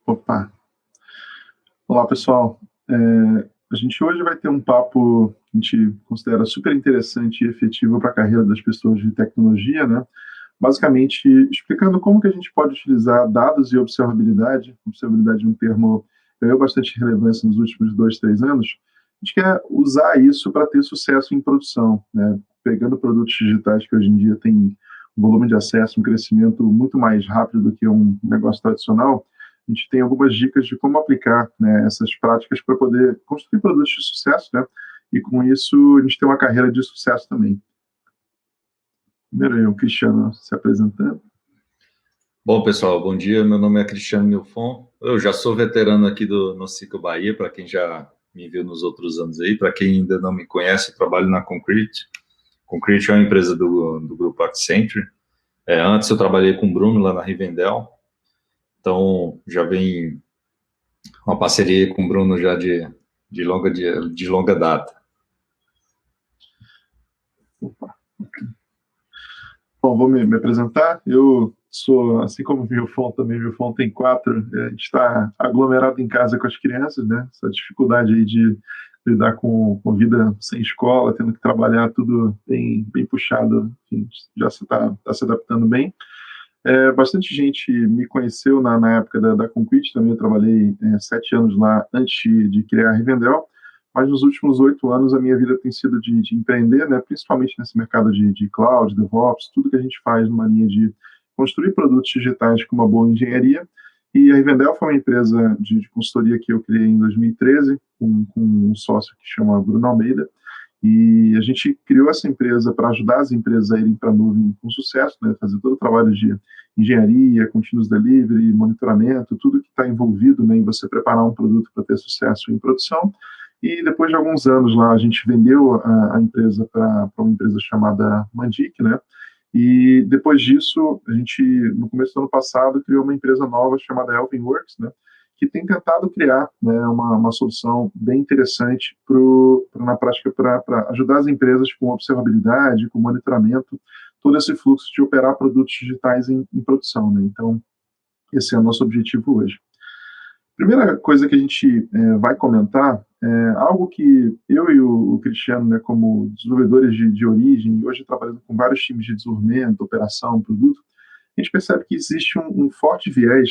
Opa! Olá, pessoal. A gente hoje vai ter um papo que a gente considera super interessante e efetivo para a carreira das pessoas de tecnologia, né? Basicamente, explicando como que a gente pode utilizar dados e observabilidade. Observabilidade é um termo que ganhou bastante relevância nos últimos 2, 3 anos. A gente quer usar isso para ter sucesso em produção, né? Pegando produtos digitais que hoje em dia têm um volume de acesso, um crescimento muito mais rápido do que um negócio tradicional. A gente tem algumas dicas de como aplicar, né, essas práticas para poder construir produtos de sucesso, né? E com isso a gente tem uma carreira de sucesso também. Primeiro aí, o Cristiano se apresentando. Bom, pessoal, bom dia. Meu nome é Cristiano Milfon. Eu já sou veterano aqui do Nocico Bahia, para quem já me viu nos outros anos aí. Para quem ainda não me conhece, eu trabalho na Concrete. Concrete é uma empresa do grupo Accenture. Antes eu trabalhei com o Bruno lá na Rivendell. Então, já vem uma parceria com o Bruno já de longa data. Opa. Bom, vou me apresentar. Eu sou, assim como o Milfon também, o Milfon tem 4, a gente está aglomerado em casa com as crianças, né? Essa dificuldade aí de lidar com vida sem escola, tendo que trabalhar tudo bem puxado, enfim, já tá se adaptando bem. Bastante gente me conheceu na época da Concrete, também eu trabalhei 7 anos lá antes de criar a Rivendell, mas nos últimos 8 anos a minha vida tem sido de empreender, né, principalmente nesse mercado de cloud, DevOps, tudo que a gente faz numa linha de construir produtos digitais com uma boa engenharia. E a Rivendell foi uma empresa de consultoria que eu criei em 2013, com um sócio que chama Bruno Almeida, e a gente criou essa empresa para ajudar as empresas a irem para a nuvem com sucesso, né, fazer todo o trabalho de engenharia, continuous delivery, monitoramento, tudo que está envolvido, né, em você preparar um produto para ter sucesso em produção. E depois de alguns anos lá, a gente vendeu a empresa para uma empresa chamada Mandic, né? E depois disso, a gente, no começo do ano passado, criou uma empresa nova chamada Helpingworks, né? Que tem tentado criar, né, uma solução bem interessante na prática para ajudar as empresas com observabilidade, com monitoramento, todo esse fluxo de operar produtos digitais em produção, né? Então, esse é o nosso objetivo hoje. Primeira coisa que a gente vai comentar é algo que eu e o Cristiano, né, como desenvolvedores de origem, hoje trabalhando com vários times de desenvolvimento, operação, produto, a gente percebe que existe um forte viés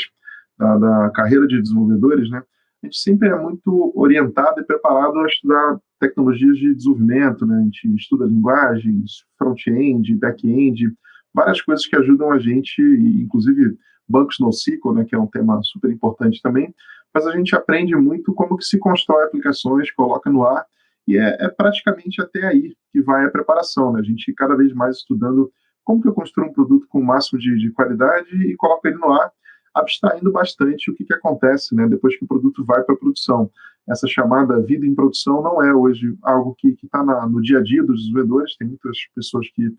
da carreira de desenvolvedores, né? A gente sempre é muito orientado e preparado a estudar tecnologias de desenvolvimento, né? A gente estuda linguagens, front-end, back-end, várias coisas que ajudam a gente, inclusive bancos NoSQL, né, que é um tema super importante também, mas a gente aprende muito como que se constrói aplicações, coloca no ar, e é praticamente até aí que vai a preparação, né? A gente cada vez mais estudando como que eu construo um produto com o máximo de qualidade e coloco ele no ar, abstraindo bastante o que acontece, né, depois que o produto vai para a produção. Essa chamada vida em produção não é hoje algo que está no dia a dia dos desenvolvedores, tem muitas pessoas que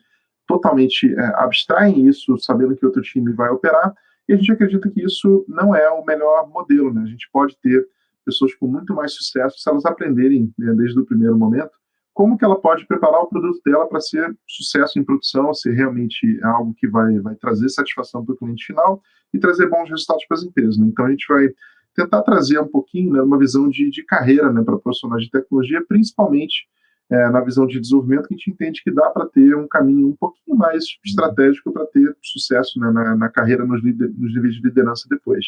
totalmente abstraem isso, sabendo que outro time vai operar, e a gente acredita que isso não é o melhor modelo, né? A gente pode ter pessoas com muito mais sucesso se elas aprenderem, né, desde o primeiro momento, como que ela pode preparar o produto dela para ser sucesso em produção, se realmente é algo que vai trazer satisfação para o cliente final e trazer bons resultados para as empresas, né? Então a gente vai tentar trazer um pouquinho, né, uma visão de carreira, né, para profissionais de tecnologia, principalmente na visão de desenvolvimento, que a gente entende que dá para ter um caminho um pouquinho mais estratégico para ter sucesso, né, na carreira, nos níveis de liderança depois.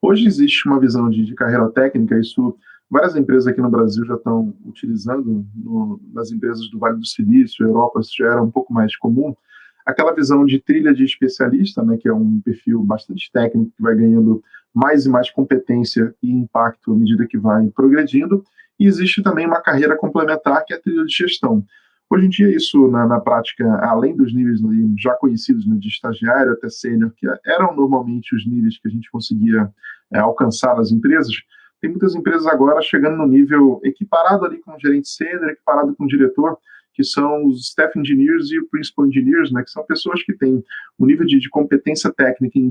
Hoje existe uma visão de carreira técnica, isso várias empresas aqui no Brasil já estão utilizando, nas empresas do Vale do Silício, Europa, isso já era um pouco mais comum, aquela visão de trilha de especialista, né, que é um perfil bastante técnico, que vai ganhando mais e mais competência e impacto à medida que vai progredindo, e existe também uma carreira complementar, que é a trilha de gestão. Hoje em dia, isso, na prática, além dos níveis já conhecidos, né, de estagiário até sênior, que eram normalmente os níveis que a gente conseguia alcançar nas empresas, tem muitas empresas agora chegando no nível equiparado ali com o gerente sênior, equiparado com o diretor, que são os staff engineers e o principal engineers, né, que são pessoas que têm um nível de competência técnica e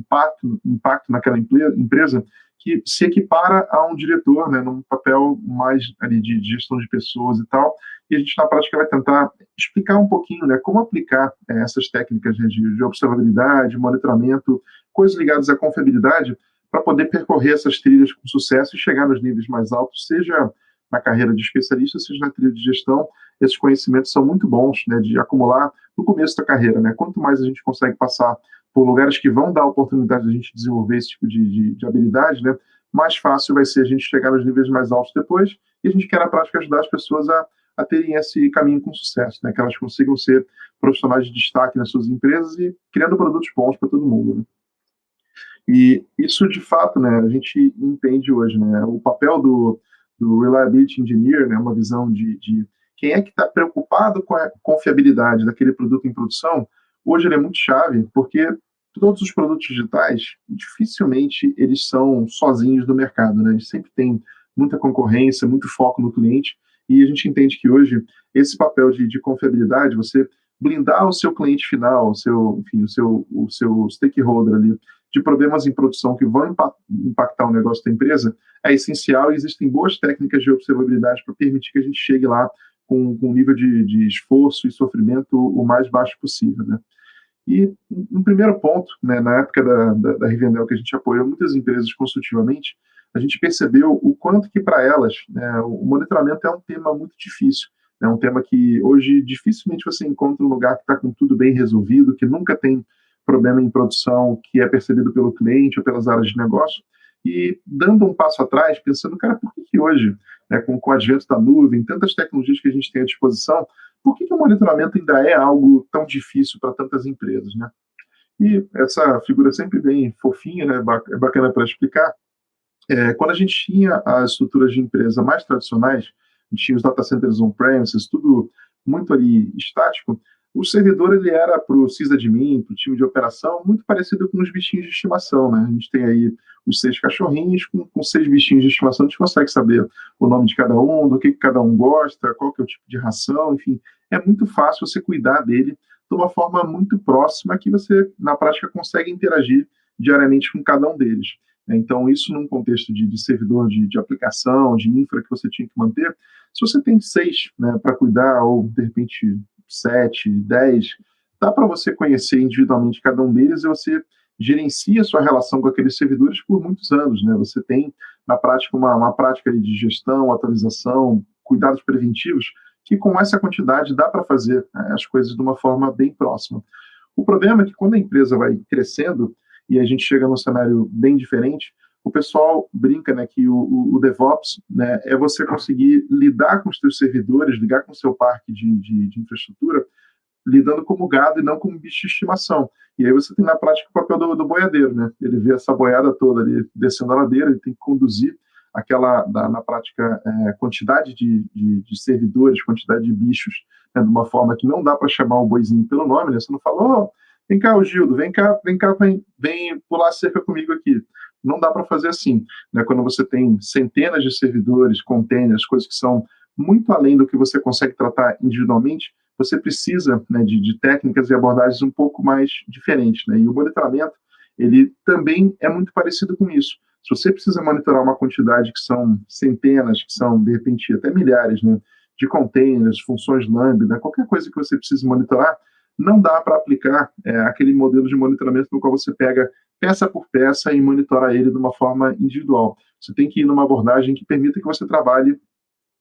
impacto naquela empresa, que se equipara a um diretor, né, num papel mais ali de gestão de pessoas e tal, e a gente na prática vai tentar explicar um pouquinho, né, como aplicar essas técnicas, né, de observabilidade, monitoramento, coisas ligadas à confiabilidade, para poder percorrer essas trilhas com sucesso e chegar nos níveis mais altos, seja na carreira de especialista, seja na trilha de gestão. Esses conhecimentos são muito bons, né, de acumular no começo da carreira, né? Quanto mais a gente consegue passar por lugares que vão dar a oportunidade de a gente desenvolver esse tipo de habilidade, né, mais fácil vai ser a gente chegar nos níveis mais altos depois, e a gente quer, na prática, ajudar as pessoas a terem esse caminho com sucesso, né, que elas consigam ser profissionais de destaque nas suas empresas e criando produtos bons para todo mundo, né. E isso, de fato, né, a gente entende hoje, né, o papel do Reliability Engineer, né, uma visão de quem é que está preocupado com a confiabilidade daquele produto em produção. Hoje ele é muito chave, porque todos os produtos digitais, dificilmente eles são sozinhos no mercado, né? Eles sempre tem muita concorrência, muito foco no cliente, e a gente entende que hoje esse papel de confiabilidade, você blindar o seu cliente final, enfim, o seu stakeholder ali, de problemas em produção que vão impactar o negócio da empresa, é essencial, e existem boas técnicas de observabilidade para permitir que a gente chegue lá com um nível de esforço e sofrimento o mais baixo possível, né? E um primeiro ponto, né, na época da Rivendell, que a gente apoiou muitas empresas consultivamente, a gente percebeu o quanto que para elas, né, o monitoramento é um tema muito difícil, é um tema que hoje dificilmente você encontra um lugar que está com tudo bem resolvido, que nunca tem problema em produção que é percebido pelo cliente ou pelas áreas de negócio, e dando um passo atrás, pensando, cara, por que hoje, né, com o advento da nuvem, tantas tecnologias que a gente tem à disposição, por que o monitoramento ainda é algo tão difícil para tantas empresas, né? E essa figura sempre bem fofinha, né, é bacana para explicar. Quando a gente tinha as estruturas de empresa mais tradicionais, a gente tinha os data centers on-premises, tudo muito ali estático, o servidor ele era para o sysadmin, para o time de operação, muito parecido com os bichinhos de estimação, né? A gente tem aí os 6 cachorrinhos com 6 bichinhos de estimação, a gente consegue saber o nome de cada um, do que cada um gosta, qual que é o tipo de ração, enfim, é muito fácil você cuidar dele de uma forma muito próxima que você, na prática, consegue interagir diariamente com cada um deles. Então, isso num contexto de servidor de aplicação, de infra que você tinha que manter, se você tem 6, né, para cuidar, ou de repente 7, 10, dá para você conhecer individualmente cada um deles e você gerencia a sua relação com aqueles servidores por muitos anos, né? Você tem, na prática, uma prática de gestão, atualização, cuidados preventivos, que com essa quantidade dá para fazer, né, as coisas de uma forma bem próxima. O problema é que quando a empresa vai crescendo e a gente chega num cenário bem diferente, o pessoal brinca, né, que o DevOps, né, é você conseguir lidar com os seus servidores, lidar com o seu parque de infraestrutura, lidando como gado e não como bicho de estimação. E aí você tem na prática o papel do boiadeiro, né? Ele vê essa boiada toda ali descendo a ladeira, ele tem que conduzir aquela, na prática, quantidade de servidores, quantidade de bichos, né, de uma forma que não dá para chamar o boizinho pelo nome, né? Você não fala, oh, vem cá, o Gildo, vem cá, vem pular a cerca comigo aqui. Não dá para fazer assim, né? Quando você tem centenas de servidores, containers, coisas que são muito além do que você consegue tratar individualmente, você precisa, né, de técnicas e abordagens um pouco mais diferentes, né? E o monitoramento, ele também é muito parecido com isso. Se você precisa monitorar uma quantidade que são centenas, que são, de repente, até milhares, né, de containers, funções Lambda, qualquer coisa que você precise monitorar, não dá para aplicar aquele modelo de monitoramento no qual você pega peça por peça e monitora ele de uma forma individual. Você tem que ir numa abordagem que permita que você trabalhe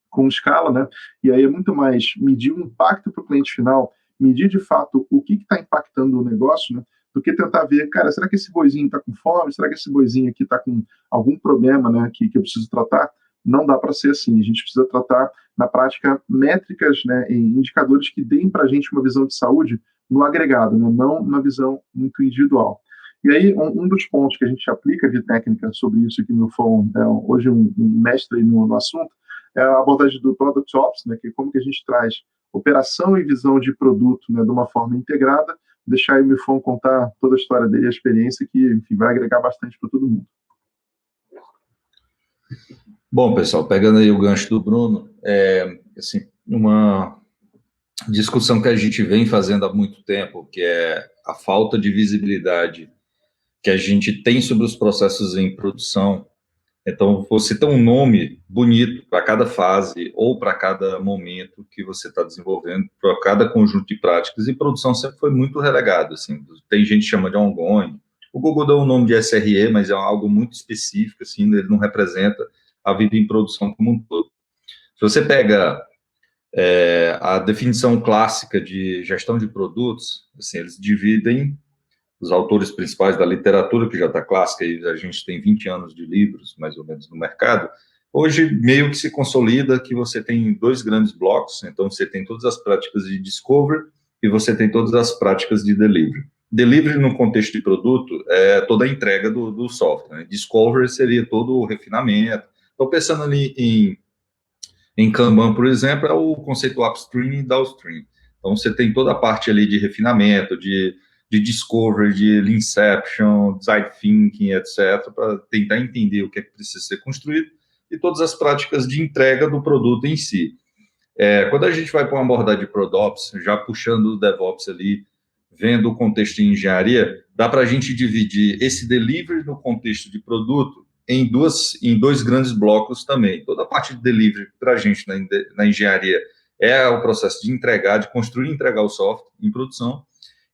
com escala, né? E aí é muito mais medir o impacto para o cliente final, medir de fato o que está impactando o negócio, né? Do que tentar ver, cara, será que esse boizinho está com fome? Será que esse boizinho aqui está com algum problema, né, que eu preciso tratar? Não dá para ser assim. A gente precisa tratar, na prática, métricas, né, e indicadores que deem para a gente uma visão de saúde no agregado, né, não na visão muito individual. E aí, um dos pontos que a gente aplica de técnica sobre isso aqui no FOM, hoje um mestre no assunto, é a abordagem do Product Ops, né, que é como que a gente traz operação e visão de produto, né, de uma forma integrada, deixar aí o Mifon contar toda a história dele, a experiência, que enfim, vai agregar bastante para todo mundo. Bom, pessoal, pegando aí o gancho do Bruno, assim, uma discussão que a gente vem fazendo há muito tempo, que é a falta de visibilidade que a gente tem sobre os processos em produção. Então, você tem um nome bonito para cada fase ou para cada momento que você está desenvolvendo, para cada conjunto de práticas, e produção sempre foi muito relegado. Assim, tem gente que chama de ongoing. O Google deu o nome de SRE, mas é algo muito específico, assim, ele não representa a vida em produção como um todo. Se você pega a definição clássica de gestão de produtos, assim, eles dividem os autores principais da literatura, que já está clássica, e a gente tem 20 anos de livros, mais ou menos, no mercado. Hoje, meio que se consolida que você tem dois grandes blocos, então você tem todas as práticas de discovery e você tem todas as práticas de delivery. Delivery, no contexto de produto, é toda a entrega do software. Né? Discovery seria todo o refinamento. Estou pensando ali em Kanban, por exemplo, é o conceito upstream e downstream. Então, você tem toda a parte ali de refinamento, de discovery, de leanception, design thinking, etc., para tentar entender o que é que precisa ser construído, e todas as práticas de entrega do produto em si. Quando a gente vai para uma abordagem de ProDops, já puxando o DevOps ali, vendo o contexto de engenharia, dá para a gente dividir esse delivery no contexto de produto em dois grandes blocos também. Toda a parte de delivery para a gente na engenharia é o processo de entregar, de construir e entregar o software em produção,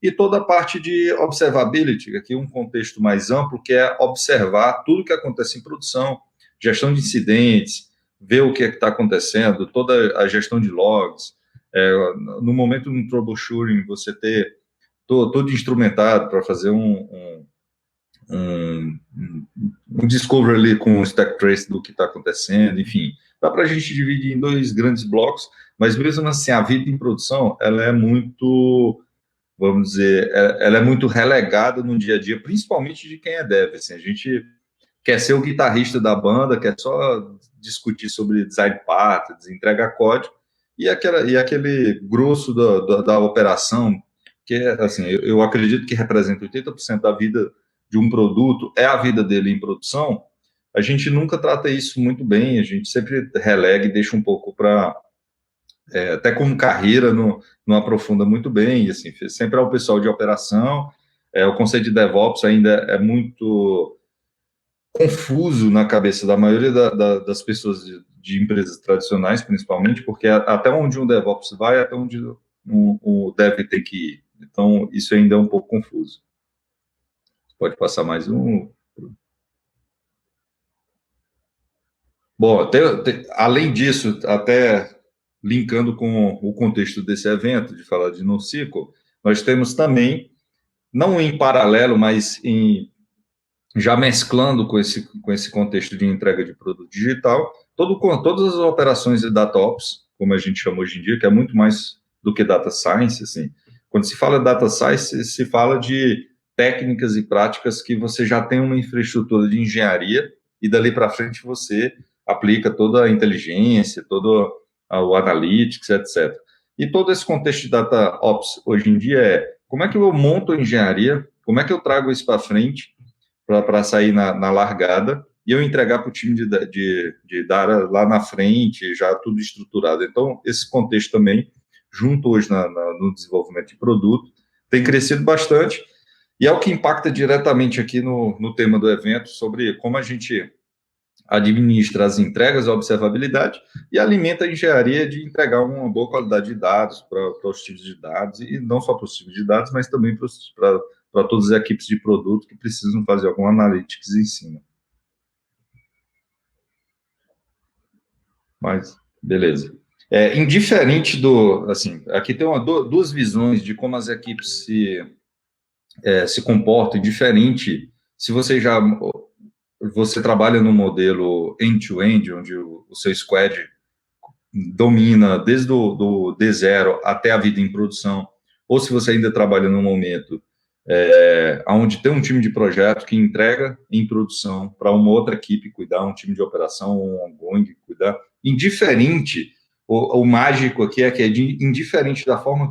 e toda a parte de observability, aqui um contexto mais amplo, que é observar tudo que acontece em produção, gestão de incidentes, ver o que é que está acontecendo, toda a gestão de logs. No momento do troubleshooting, você ter todo instrumentado para fazer um discovery ali com o stack trace do que está acontecendo, enfim. Dá para a gente dividir em dois grandes blocos, mas mesmo assim, a vida em produção, ela é muito, vamos dizer, ela é muito relegada no dia a dia, principalmente de quem é dev. Assim, a gente quer ser o guitarrista da banda, quer só discutir sobre design patterns, entregar código, e aquele grosso da operação, que assim, eu acredito que representa 80% da vida de um produto, é a vida dele em produção. A gente nunca trata isso muito bem, a gente sempre relega e deixa um pouco para... até como carreira, não aprofunda muito bem, e assim, sempre é o pessoal de operação. O conceito de DevOps ainda é muito confuso na cabeça da maioria das pessoas de empresas tradicionais, principalmente, porque até onde um DevOps vai, até onde o Dev tem que ir. Então, isso ainda é um pouco confuso. Pode passar mais um. Bom, além disso, até linkando com o contexto desse evento, de falar de NoSQL, nós temos também, não em paralelo, mas já mesclando com esse contexto de entrega de produto digital, todas as operações de DataOps, como a gente chama hoje em dia, que é muito mais do que Data Science. Assim. Quando se fala de Data Science, se fala de técnicas e práticas que você já tem uma infraestrutura de engenharia e dali para frente você aplica toda a inteligência, todo o analytics, etc. E todo esse contexto de DataOps hoje em dia como é que eu monto a engenharia, como é que eu trago isso para frente para sair na largada e eu entregar para o time de data lá na frente, já tudo estruturado. Então, esse contexto também, junto hoje no desenvolvimento de produto, tem crescido bastante, e é o que impacta diretamente aqui no tema do evento, sobre como a gente administra as entregas, a observabilidade, e alimenta a engenharia de entregar uma boa qualidade de dados para os times de dados, e não só para os times de dados, mas também para todas as equipes de produto que precisam fazer algum analytics em cima. Mas, beleza. Indiferente assim, aqui tem duas visões de como as equipes se comportam, diferente se você trabalha no modelo end-to-end, onde o seu squad domina desde do D0 até a vida em produção, ou se você ainda trabalha no momento onde tem um time de projeto que entrega em produção para uma outra equipe cuidar, um time de operação, um ongoing cuidar. Indiferente, o mágico aqui é que indiferente da forma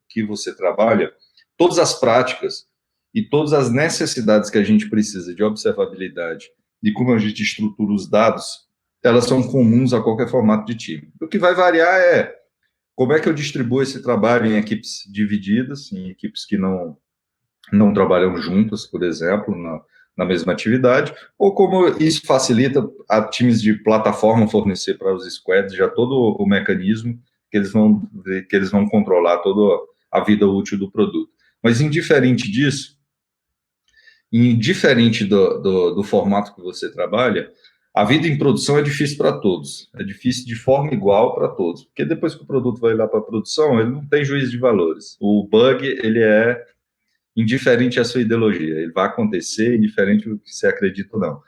que você trabalha, todas as práticas e todas as necessidades que a gente precisa de observabilidade e como a gente estrutura os dados, elas são comuns a qualquer formato de time. O que vai variar é como é que eu distribuo esse trabalho em equipes divididas, em equipes que não trabalham juntas, por exemplo, na mesma atividade, ou como isso facilita a times de plataforma fornecer para os squads já todo o mecanismo que eles vão controlar toda a vida útil do produto. Mas, indiferente disso, diferente do formato que você trabalha, a vida em produção é difícil para todos, é difícil de forma igual para todos, porque depois que o produto vai lá para a produção, ele não tem juízo de valores. O bug, ele é indiferente à sua ideologia, ele vai acontecer indiferente do que você acredita ou não.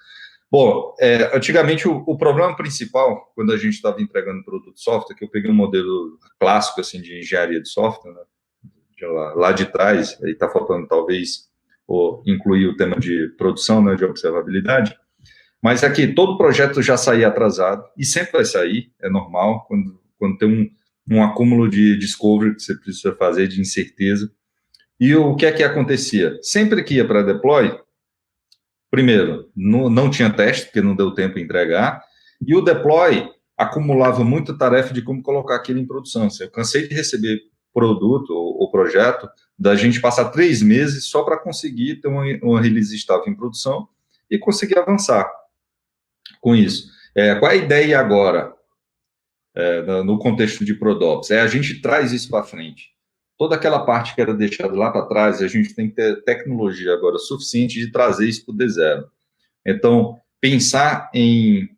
Bom, antigamente o problema principal, quando a gente estava entregando produto de software, que eu peguei um modelo clássico assim, de engenharia de software, né, lá de trás, aí está faltando talvez incluir o tema de produção, né, de observabilidade, mas aqui todo projeto já saía atrasado, e sempre vai sair, é normal, quando tem um acúmulo de discovery que você precisa fazer, de incerteza. E o que é que acontecia? Sempre que ia para deploy, primeiro, não tinha teste, porque não deu tempo de entregar, e o deploy acumulava muita tarefa de como colocar aquilo em produção. Eu cansei de receber produto ou projeto da gente passar 3 meses só para conseguir ter uma release estável em produção e conseguir avançar com isso. Qual é a ideia agora, no contexto de ProDops? A gente traz isso para frente. Toda aquela parte que era deixada lá para trás, a gente tem que ter tecnologia agora suficiente de trazer isso para o D0. Então, pensar em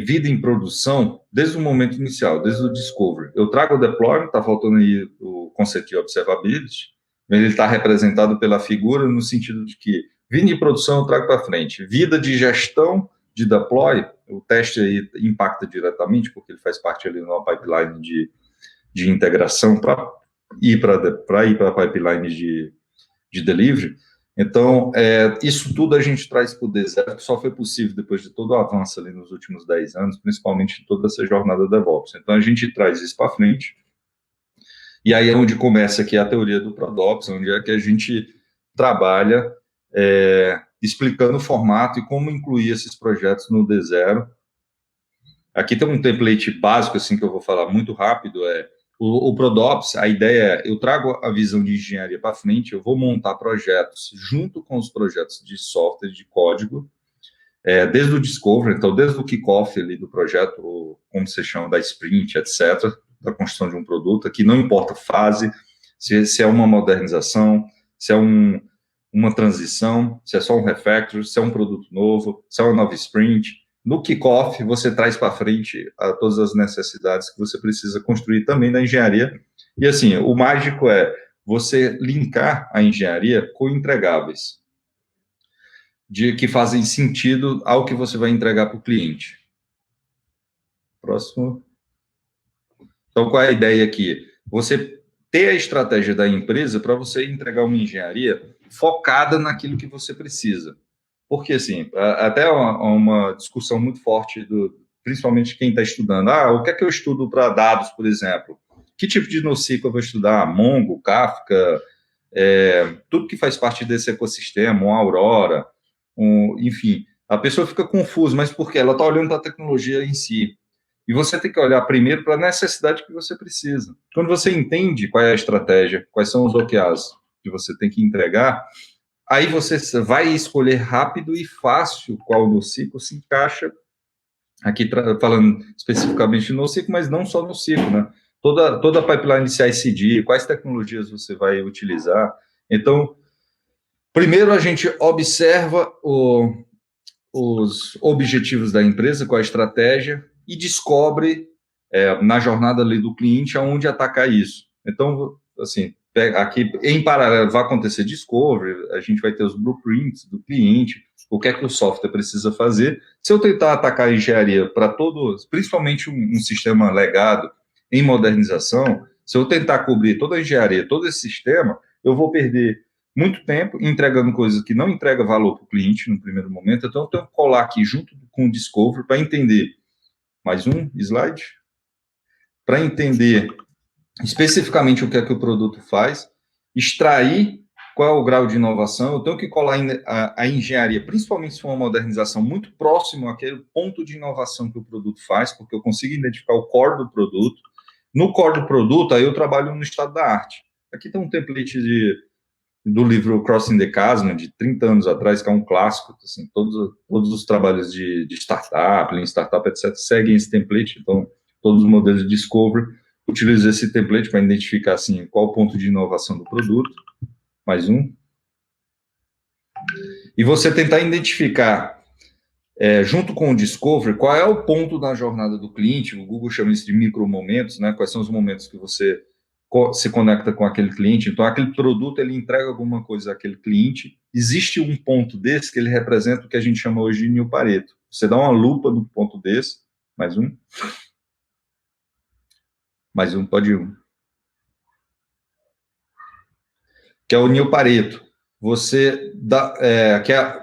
vida em produção desde o momento inicial, desde o discovery. Eu trago o deployment, está faltando aí o conceito de observability, ele está representado pela figura no sentido de que vida em produção eu trago para frente. Vida de gestão de deploy, o teste aí impacta diretamente, porque ele faz parte ali numa pipeline de integração para ir para a pipeline de delivery. Então, isso tudo a gente traz para o D0, que só foi possível depois de todo o avanço ali nos últimos 10 anos, principalmente toda essa jornada DevOps. Então, a gente traz isso para frente, e aí é onde começa aqui a teoria do ProDops, onde é que a gente trabalha explicando o formato e como incluir esses projetos no D0. Aqui tem um template básico, assim, que eu vou falar muito rápido, o ProDops, a ideia é, eu trago a visão de engenharia para frente, eu vou montar projetos junto com os projetos de software, de código, desde o discovery, então desde o kickoff ali do projeto, ou como se chama, da sprint, etc., da construção de um produto, aqui não importa a fase, se é uma modernização, se é uma transição, se é só um refactor, se é um produto novo, se é uma nova sprint. No kickoff, você traz para frente todas as necessidades que você precisa construir também na engenharia. E assim, o mágico é você linkar a engenharia com entregáveis, que fazem sentido ao que você vai entregar para o cliente. Próximo. Então, qual é a ideia aqui? Você ter a estratégia da empresa para você entregar uma engenharia focada naquilo que você precisa. Porque, assim, até uma discussão muito forte, principalmente quem está estudando. O que é que eu estudo para dados, por exemplo? Que tipo de NoSQL eu vou estudar? Mongo, Kafka, tudo que faz parte desse ecossistema, uma Aurora, enfim. A pessoa fica confusa, mas por quê? Ela está olhando para a tecnologia em si. E você tem que olhar primeiro para a necessidade que você precisa. Quando você entende qual é a estratégia, quais são os OKRs que você tem que entregar, aí você vai escolher rápido e fácil qual NoSQL se encaixa, aqui falando especificamente no NoSQL, mas não só no NoSQL, né? Toda a pipeline CI/CD, quais tecnologias você vai utilizar. Então, primeiro a gente observa os objetivos da empresa, qual a estratégia, e descobre na jornada ali do cliente aonde atacar isso. Então, assim, aqui em paralelo vai acontecer discovery, a gente vai ter os blueprints do cliente, o que é que o software precisa fazer. Se eu tentar atacar a engenharia para todos, principalmente um sistema legado em modernização, se eu tentar cobrir toda a engenharia, todo esse sistema, eu vou perder muito tempo entregando coisas que não entregam valor para o cliente no primeiro momento. Então, eu tenho que colar aqui junto com o discovery para entender. Mais um slide. Para entender especificamente o que é que o produto faz, extrair qual é o grau de inovação, eu tenho que colar a engenharia, principalmente se for uma modernização muito próximo àquele ponto de inovação que o produto faz, porque eu consigo identificar o core do produto. No core do produto, aí eu trabalho no estado da arte. Aqui tem um template do livro Crossing the Chasm, de 30 anos atrás, que é um clássico, assim, todos os trabalhos de startup, Lean Startup, etc., seguem esse template, então, todos os modelos de discovery utilizam esse template para identificar, assim, qual o ponto de inovação do produto. Mais um. E você tentar identificar, junto com o Discovery, qual é o ponto da jornada do cliente. O Google chama isso de micromomentos, né? Quais são os momentos que você se conecta com aquele cliente. Então, aquele produto, ele entrega alguma coisa àquele cliente. Existe um ponto desse que ele representa o que a gente chama hoje de New Pareto. Você dá uma lupa no ponto desse, mais um, pode ir um, que é o New Pareto. Você dá,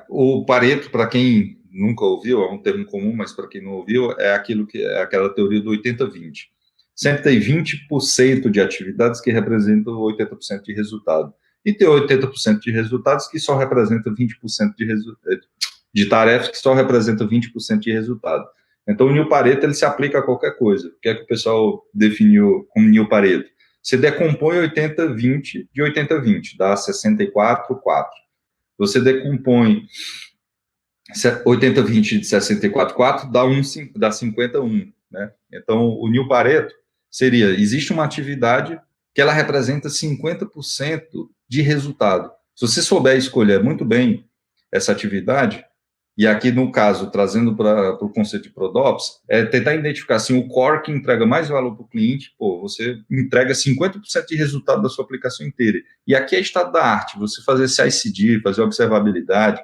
o Pareto, para quem nunca ouviu, é um termo comum, mas para quem não ouviu, é aquela teoria do 80-20. Sempre tem 20% de atividades que representam 80% de resultado. E tem 80% de resultados que só representam 20% de tarefas que só representam 20% de resultado. Então, o New Pareto, ele se aplica a qualquer coisa. O que é que o pessoal definiu como New Pareto? Você decompõe 80-20 de 80-20, dá 64-4. Você decompõe 80-20 de 64-4, dá 51, né? Então, o New Pareto seria, existe uma atividade que ela representa 50% de resultado. Se você souber escolher muito bem essa atividade, e aqui no caso, trazendo para o conceito de ProDops, é tentar identificar assim, o core que entrega mais valor para o cliente, você entrega 50% de resultado da sua aplicação inteira. E aqui é estado da arte, você fazer CI/CD, fazer observabilidade,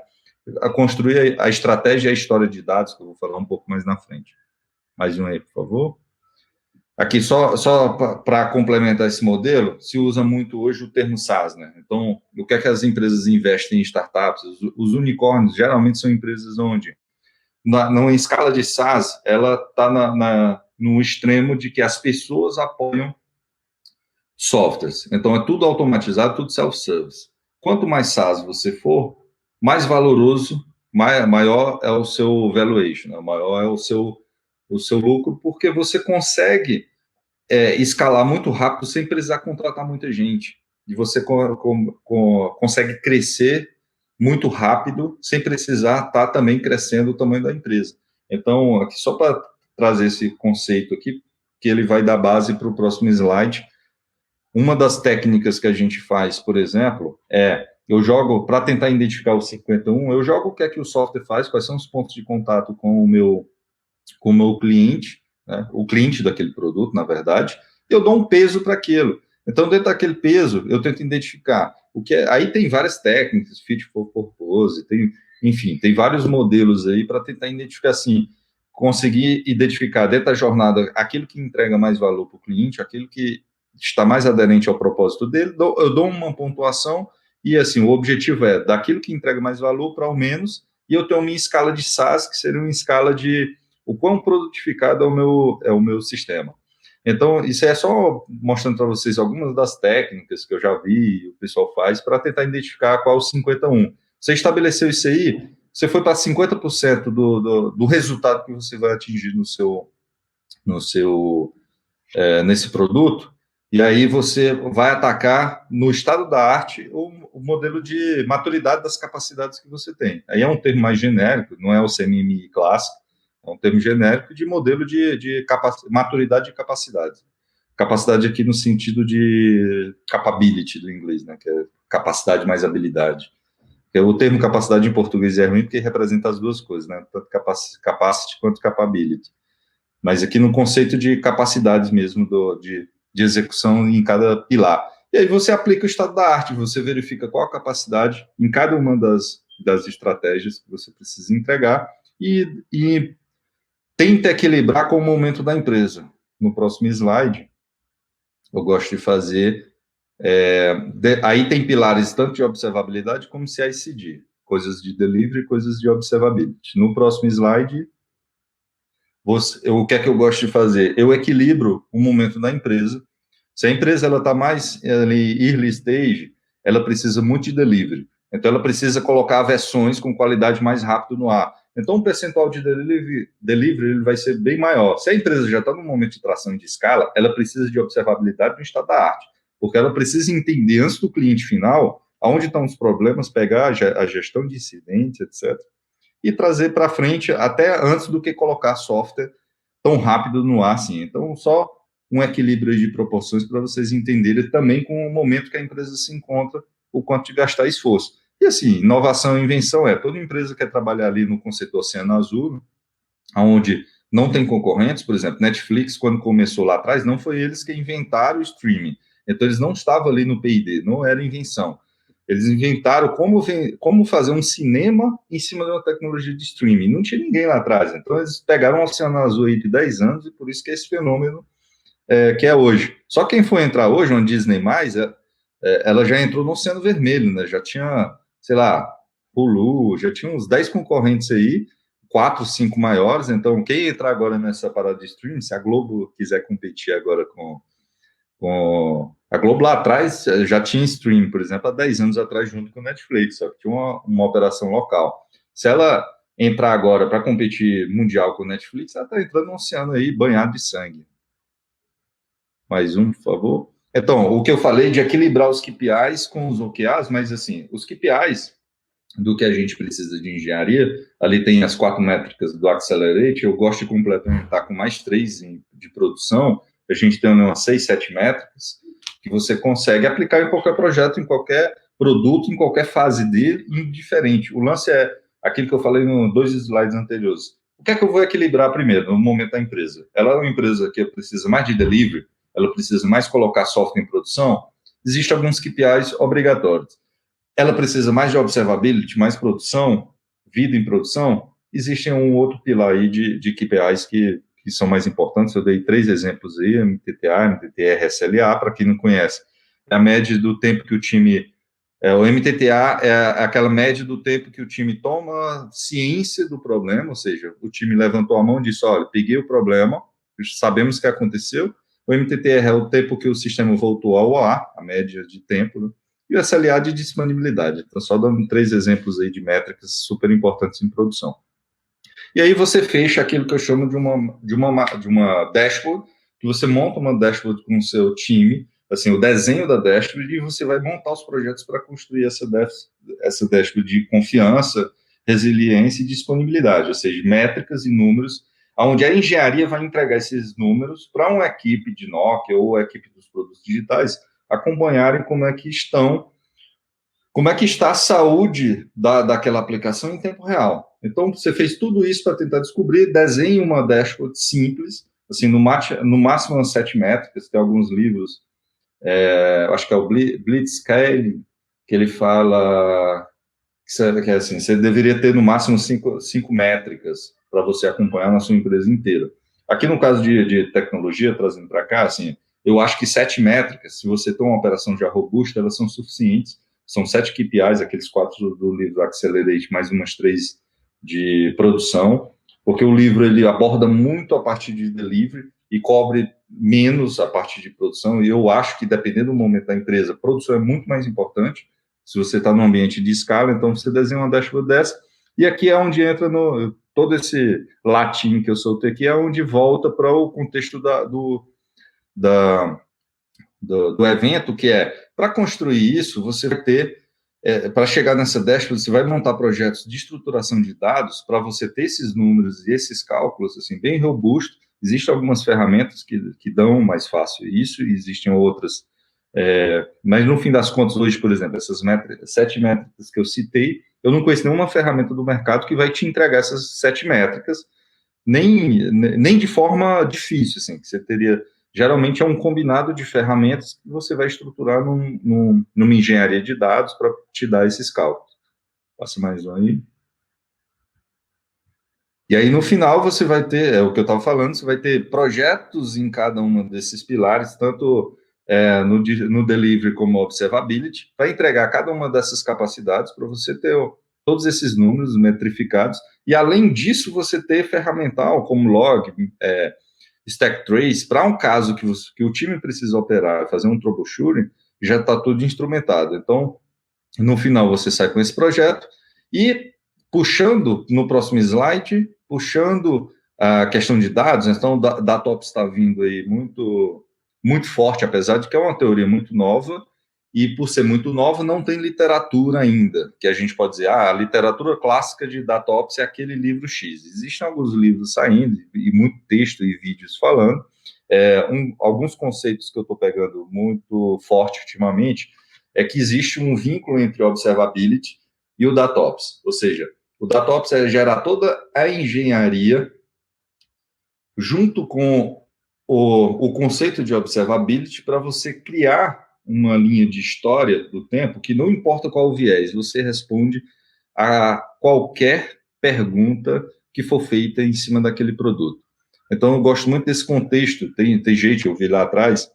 a construir a estratégia e a história de dados, que eu vou falar um pouco mais na frente. Mais um aí, por favor. Aqui, só para complementar esse modelo, se usa muito hoje o termo SaaS, né? Então, o que é que as empresas investem em startups? Os unicórnios geralmente são empresas onde, numa escala de SaaS, ela está no extremo de que as pessoas apoiam softwares. Então, é tudo automatizado, tudo self-service. Quanto mais SaaS você for, mais valoroso, maior é o seu valuation, né? Maior é o seu lucro, porque você consegue escalar muito rápido sem precisar contratar muita gente. E você consegue crescer muito rápido sem precisar estar também crescendo o tamanho da empresa. Então, aqui só para trazer esse conceito aqui, que ele vai dar base para o próximo slide. Uma das técnicas que a gente faz, por exemplo, eu jogo, para tentar identificar o 51, eu jogo o que é que o software faz, quais são os pontos de contato com o meu cliente, né, o cliente daquele produto, na verdade, eu dou um peso para aquilo. Então, dentro daquele peso, eu tento identificar o que é. Aí tem várias técnicas, fit for purpose, tem vários modelos aí para tentar identificar assim, conseguir identificar dentro da jornada aquilo que entrega mais valor para o cliente, aquilo que está mais aderente ao propósito dele. Eu dou uma pontuação e assim, o objetivo é daquilo que entrega mais valor para ao menos, e eu tenho minha escala de SaaS, que seria uma escala de o quão produtificado é o meu sistema. Então, isso é só mostrando para vocês algumas das técnicas que eu já vi o pessoal faz para tentar identificar qual é o 51. Você estabeleceu isso aí, você foi para 50% do resultado que você vai atingir nesse produto, e aí você vai atacar no estado da arte o modelo de maturidade das capacidades que você tem. Aí é um termo mais genérico, não é o CMMI clássico, é um termo genérico de modelo de maturidade de capacidade. Capacidade aqui no sentido de capability do inglês, né, que é capacidade mais habilidade. O termo capacidade em português é ruim porque representa as duas coisas, né, tanto capacity quanto capability. Mas aqui no conceito de capacidades mesmo de execução em cada pilar. E aí você aplica o estado da arte, você verifica qual a capacidade em cada uma das estratégias que você precisa entregar e tenta equilibrar com o momento da empresa. No próximo slide, eu gosto de fazer... aí tem pilares tanto de observabilidade como CI/CD, coisas de delivery, coisas de observability. No próximo slide, o que é que eu gosto de fazer? Eu equilibro o momento da empresa. Se a empresa está mais early stage, ela precisa muito de delivery. Então, ela precisa colocar versões com qualidade mais rápido no ar. Então, o percentual de delivery ele vai ser bem maior. Se a empresa já está no momento de tração de escala, ela precisa de observabilidade no estado da arte, porque ela precisa entender antes do cliente final aonde estão os problemas, pegar a gestão de incidentes, etc., e trazer para frente até antes do que colocar software tão rápido no ar assim. Então, só um equilíbrio de proporções para vocês entenderem também com o momento que a empresa se encontra, o quanto de gastar esforço. E assim, inovação e invenção toda empresa quer trabalhar ali no conceito Oceano Azul, né, onde não tem concorrentes. Por exemplo, Netflix, quando começou lá atrás, não foi eles que inventaram o streaming. Então, eles não estavam ali no P&D, não era invenção. Eles inventaram como fazer um cinema em cima de uma tecnologia de streaming. Não tinha ninguém lá atrás. Então, eles pegaram o Oceano Azul aí de 10 anos e por isso que é esse fenômeno que é hoje. Só quem for entrar hoje, uma Disney+, ela já entrou no Oceano Vermelho, né? Já tinha, sei lá, Hulu, já tinha uns 10 concorrentes aí, 4, 5 maiores. Então, quem entrar agora nessa parada de streaming, se a Globo quiser competir agora com a Globo lá atrás, já tinha streaming, por exemplo, há 10 anos atrás, junto com o Netflix, só que tinha uma operação local. Se ela entrar agora para competir mundial com o Netflix, ela está entrando num oceano aí banhado de sangue. Mais um, por favor. Então, o que eu falei de equilibrar os KPIs com os OKRs, mas assim, os KPIs do que a gente precisa de engenharia, ali tem as 4 métricas do Accelerate, eu gosto de complementar com mais 3 de produção, a gente tem umas 6, 7 métricas, que você consegue aplicar em qualquer projeto, em qualquer produto, em qualquer fase dele, indiferente. O lance é aquilo que eu falei nos 2 slides anteriores. O que é que eu vou equilibrar primeiro, no momento da empresa? Ela é uma empresa que precisa mais de delivery, ela precisa mais colocar software em produção, existem alguns KPIs obrigatórios. Ela precisa mais de observability, mais produção, vida em produção. Existem um outro pilar aí de KPIs que são mais importantes. Eu dei 3 exemplos aí, MTTA, MTTR, SLA, para quem não conhece. É a média do tempo que o time... o MTTA é aquela média do tempo que o time toma ciência do problema, ou seja, o time levantou a mão e disse, olha, peguei o problema, sabemos o que aconteceu. O MTTR é o tempo que o sistema voltou ao ar, a média de tempo, né? E o SLA de disponibilidade. Então, só dando 3 exemplos aí de métricas super importantes em produção. E aí você fecha aquilo que eu chamo de uma dashboard, que você monta uma dashboard com o seu time, assim, o desenho da dashboard, e você vai montar os projetos para construir essa dashboard de confiança, resiliência e disponibilidade, ou seja, métricas e números, onde a engenharia vai entregar esses números para uma equipe de Nokia ou a equipe dos produtos digitais acompanharem como é que está a saúde daquela aplicação em tempo real. Então, você fez tudo isso para tentar descobrir, desenhe uma dashboard simples, assim, no máximo umas 7 métricas, tem alguns livros, acho que é o Blitzscaling, que ele fala que é assim, você deveria ter no máximo 5 métricas para você acompanhar na sua empresa inteira. Aqui no caso de tecnologia, trazendo para cá, assim, eu acho que 7 métricas, se você tem uma operação já robusta, elas são suficientes. São 7 KPIs, aqueles 4 do livro Accelerate, mais umas 3 de produção, porque o livro ele aborda muito a parte de delivery e cobre menos a parte de produção, e eu acho que, dependendo do momento da empresa, produção é muito mais importante. Se você está num ambiente de escala, então você desenha uma dashboard dessa, e aqui é onde entra todo esse latim que eu soltei aqui, é onde volta para o contexto do evento, que é, para construir isso, você vai ter, para chegar nessa dashboard, você vai montar projetos de estruturação de dados para você ter esses números e esses cálculos, assim, bem robustos. Existem algumas ferramentas que dão mais fácil isso, e existem outras, mas no fim das contas, hoje, por exemplo, essas 7 métricas que eu citei, eu não conheço nenhuma ferramenta do mercado que vai te entregar essas 7 métricas, nem de forma difícil, assim, que você teria. Geralmente é um combinado de ferramentas que você vai estruturar numa engenharia de dados para te dar esses cálculos. Passa mais um aí. E aí, no final, você vai ter, é o que eu estava falando, você vai ter projetos em cada um desses pilares, tanto no delivery como observability, vai entregar cada uma dessas capacidades para você ter todos esses números metrificados. E, além disso, você ter ferramental como log, stack trace, para um caso que o time precisa operar, fazer um troubleshooting, já está tudo instrumentado. Então, no final, você sai com esse projeto e, puxando no próximo slide, puxando a questão de dados, então, DataOps está vindo aí muito, muito forte, apesar de que é uma teoria muito nova, e por ser muito nova, não tem literatura ainda, que a gente pode dizer, a literatura clássica de DataOps é aquele livro X. Existem alguns livros saindo, e muito texto e vídeos falando. Alguns conceitos que eu estou pegando muito forte ultimamente é que existe um vínculo entre observability, e o DataOps. Ou seja, o DataOps é gerar toda a engenharia junto com o conceito de observability para você criar uma linha de história do tempo que não importa qual o viés, você responde a qualquer pergunta que for feita em cima daquele produto. Então, eu gosto muito desse contexto. Tem gente, eu vi lá atrás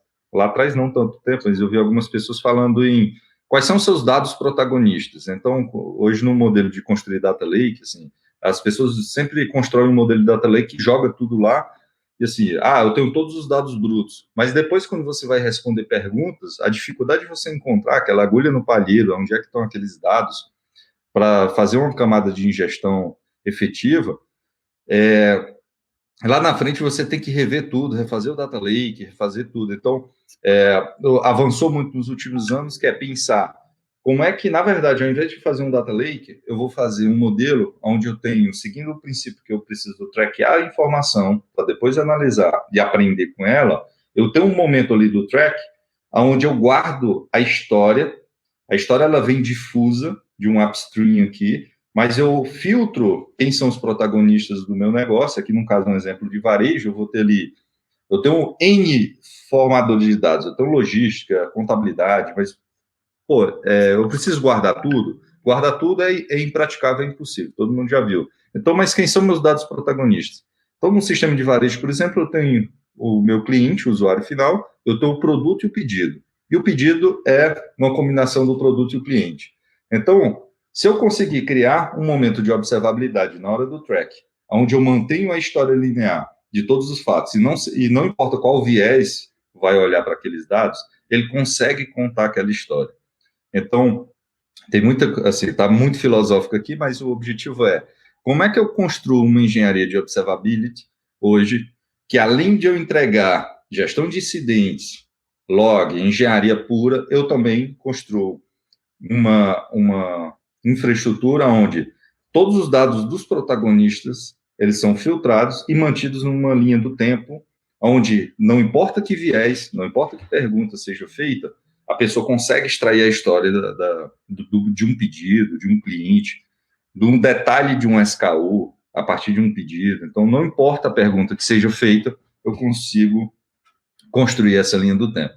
não tanto tempo, mas eu vi algumas pessoas falando em quais são seus dados protagonistas. Então, hoje no modelo de construir data lake, assim, as pessoas sempre constroem um modelo de data lake que joga tudo lá, e assim, eu tenho todos os dados brutos. Mas depois, quando você vai responder perguntas, a dificuldade de você encontrar aquela agulha no palheiro, onde é que estão aqueles dados, para fazer uma camada de ingestão efetiva, lá na frente você tem que rever tudo, refazer o data lake, refazer tudo. Então, avançou muito nos últimos anos, que é pensar como é que, na verdade, ao invés de fazer um data lake, eu vou fazer um modelo onde eu tenho, seguindo o princípio que eu preciso traquear a informação para depois analisar e aprender com ela, eu tenho um momento ali do track onde eu guardo a história ela vem difusa de um upstream aqui, mas eu filtro quem são os protagonistas do meu negócio. Aqui, no caso, um exemplo de varejo, eu vou ter ali, eu tenho N formadores de dados, eu tenho logística, contabilidade, mas, eu preciso guardar tudo? Guardar tudo é impraticável, é impossível, todo mundo já viu. Então, mas quem são meus dados protagonistas? Então, no sistema de varejo, por exemplo, eu tenho o meu cliente, o usuário final, eu tenho o produto e o pedido. E o pedido é uma combinação do produto e o cliente. Então, se eu conseguir criar um momento de observabilidade na hora do track, onde eu mantenho a história linear de todos os fatos, e não importa qual viés vai olhar para aqueles dados, ele consegue contar aquela história. Então, tem muita, assim, está muito filosófico aqui, mas o objetivo é como é que eu construo uma engenharia de observability hoje, que além de eu entregar gestão de incidentes, log, engenharia pura, eu também construo uma infraestrutura onde todos os dados dos protagonistas, eles são filtrados e mantidos numa linha do tempo, onde não importa que viés, não importa que pergunta seja feita, a pessoa consegue extrair a história de um pedido, de um cliente, de um detalhe de um SKU, a partir de um pedido. Então, não importa a pergunta que seja feita, eu consigo construir essa linha do tempo.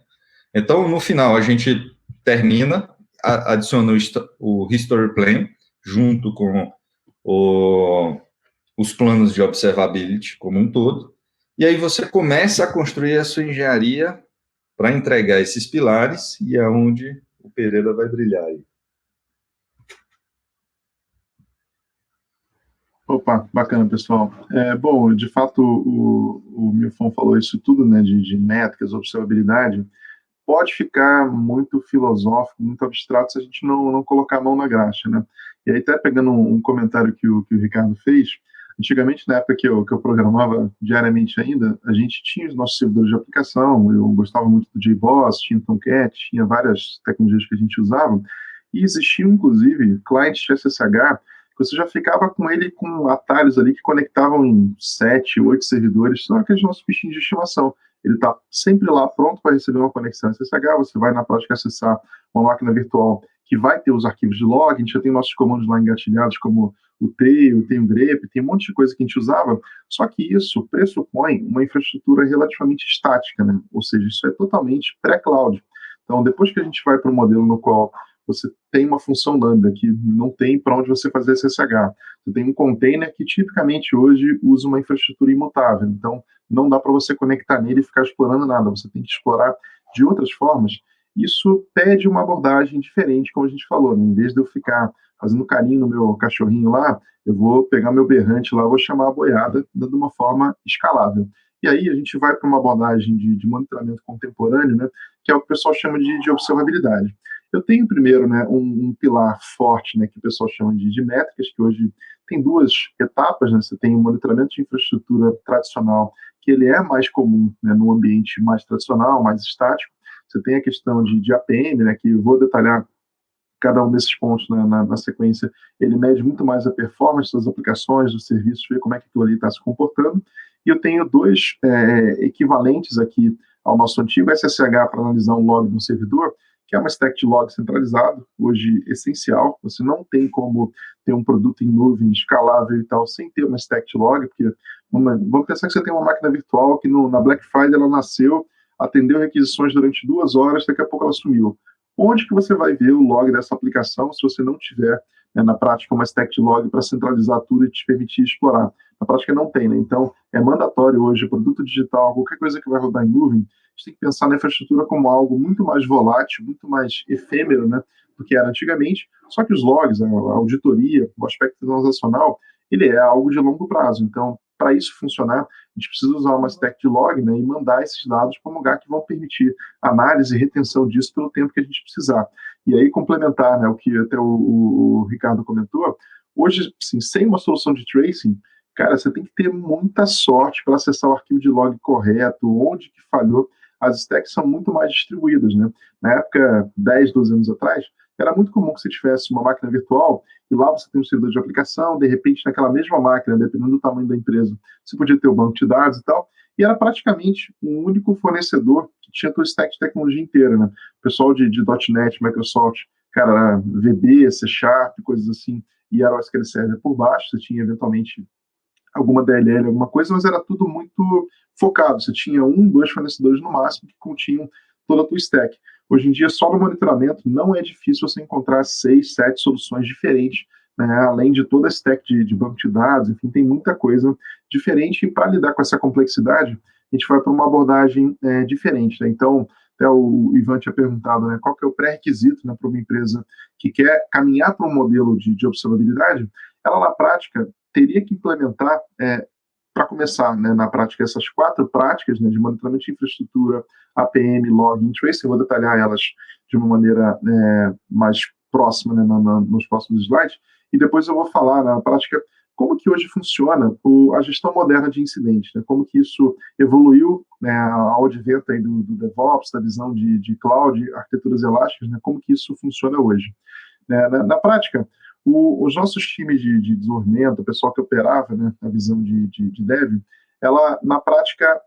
Então, no final, a gente termina, adiciona o History Plan, junto com os planos de observability como um todo, e aí você começa a construir a sua engenharia para entregar esses pilares, e é onde o Pereira vai brilhar aí. Opa, bacana, pessoal. Bom, de fato, o Milfon falou isso tudo, né, de métricas, observabilidade, pode ficar muito filosófico, muito abstrato se a gente não colocar a mão na graxa, né? E aí, até pegando um comentário que o Ricardo fez, antigamente, na época que eu programava diariamente ainda, a gente tinha os nossos servidores de aplicação, eu gostava muito do JBoss, tinha o Tomcat, tinha várias tecnologias que a gente usava, e existiam, inclusive, clientes SSH, que você já ficava com ele com atalhos ali que conectavam em 7, 8 servidores, são aqueles nossos bichinhos de estimação. Ele está sempre lá pronto para receber uma conexão SSH, você vai na prática acessar uma máquina virtual que vai ter os arquivos de log, a gente já tem nossos comandos lá engatilhados, como o tail, tem o grep, tem um monte de coisa que a gente usava, só que isso pressupõe uma infraestrutura relativamente estática, né? Ou seja, isso é totalmente pré-cloud. Então, depois que a gente vai para um modelo no qual você tem uma função lambda que não tem para onde você fazer SSH. Você tem um container que tipicamente hoje usa uma infraestrutura imutável, então não dá para você conectar nele e ficar explorando nada, você tem que explorar de outras formas. Isso pede uma abordagem diferente, como a gente falou, né? Em vez de eu ficar fazendo carinho no meu cachorrinho lá, eu vou pegar meu berrante lá, vou chamar a boiada de uma forma escalável. E aí a gente vai para uma abordagem de monitoramento contemporâneo, né, que é o que o pessoal chama de observabilidade. Eu tenho primeiro, né, um pilar forte, né, que o pessoal chama de métricas, que hoje tem duas etapas, né? Você tem o monitoramento de infraestrutura tradicional, que ele é mais comum, né, no ambiente mais tradicional, mais estático. Você tem a questão de APM, né, que eu vou detalhar cada um desses pontos na sequência. Ele mede muito mais a performance das aplicações, dos serviços, ver como é que aquilo ali está se comportando. E eu tenho dois equivalentes aqui ao nosso antigo SSH para analisar um log de um servidor, que é uma stack de log centralizado, hoje essencial. Você não tem como ter um produto em nuvem escalável e tal sem ter uma stack de log, porque vamos pensar que você tem uma máquina virtual que na Black Friday ela nasceu, atendeu requisições durante 2 horas, daqui a pouco ela sumiu. Onde que você vai ver o log dessa aplicação se você não tiver, né, na prática, uma stack de log para centralizar tudo e te permitir explorar? Na prática não tem, né? Então é mandatório hoje, produto digital, qualquer coisa que vai rodar em nuvem, a gente tem que pensar na infraestrutura como algo muito mais volátil, muito mais efêmero, né, do que era antigamente. Só que os logs, a auditoria, o aspecto transacional, ele é algo de longo prazo. Então, para isso funcionar, a gente precisa usar uma stack de log, né, e mandar esses dados para um lugar que vão permitir análise e retenção disso pelo tempo que a gente precisar. E aí, complementar, né, o que até o Ricardo comentou, hoje, sim, sem uma solução de tracing, cara, você tem que ter muita sorte para acessar o arquivo de log correto, onde que falhou. As stacks são muito mais distribuídas, né? Na época, 10, 12 anos atrás, era muito comum que você tivesse uma máquina virtual e lá você tem um servidor de aplicação, de repente, naquela mesma máquina, dependendo do tamanho da empresa, você podia ter o banco de dados e tal, e era praticamente um único fornecedor que tinha toda a stack de tecnologia inteira, né? O pessoal de .NET, Microsoft, cara, VB, C Sharp, coisas assim, e era o SQL Server por baixo, você tinha eventualmente alguma DLL, alguma coisa, mas era tudo muito focado. Você tinha um, dois fornecedores no máximo que continham toda a tua stack. Hoje em dia, só no monitoramento, não é difícil você encontrar 6, 7 soluções diferentes, né, além de toda a stack de banco de dados, enfim, tem muita coisa diferente, e para lidar com essa complexidade, a gente vai para uma abordagem diferente. Né? Então, até o Ivan tinha perguntado, né, qual que é o pré-requisito, né, para uma empresa que quer caminhar para um modelo de observabilidade. Ela, na prática, teria que implementar, para começar, né, na prática, essas 4 práticas, né, de monitoramento de infraestrutura, APM, login, tracing. Eu vou detalhar elas de uma maneira mais próxima, né, nos próximos slides, e depois eu vou falar, na prática, como que hoje funciona a gestão moderna de incidentes, né, como que isso evoluiu, né, ao advento aí do DevOps, da visão de cloud, arquiteturas elásticas, né, como que isso funciona hoje. Na prática, os nossos times de desenvolvimento, o pessoal que operava, né, a visão de dev, ela, na prática,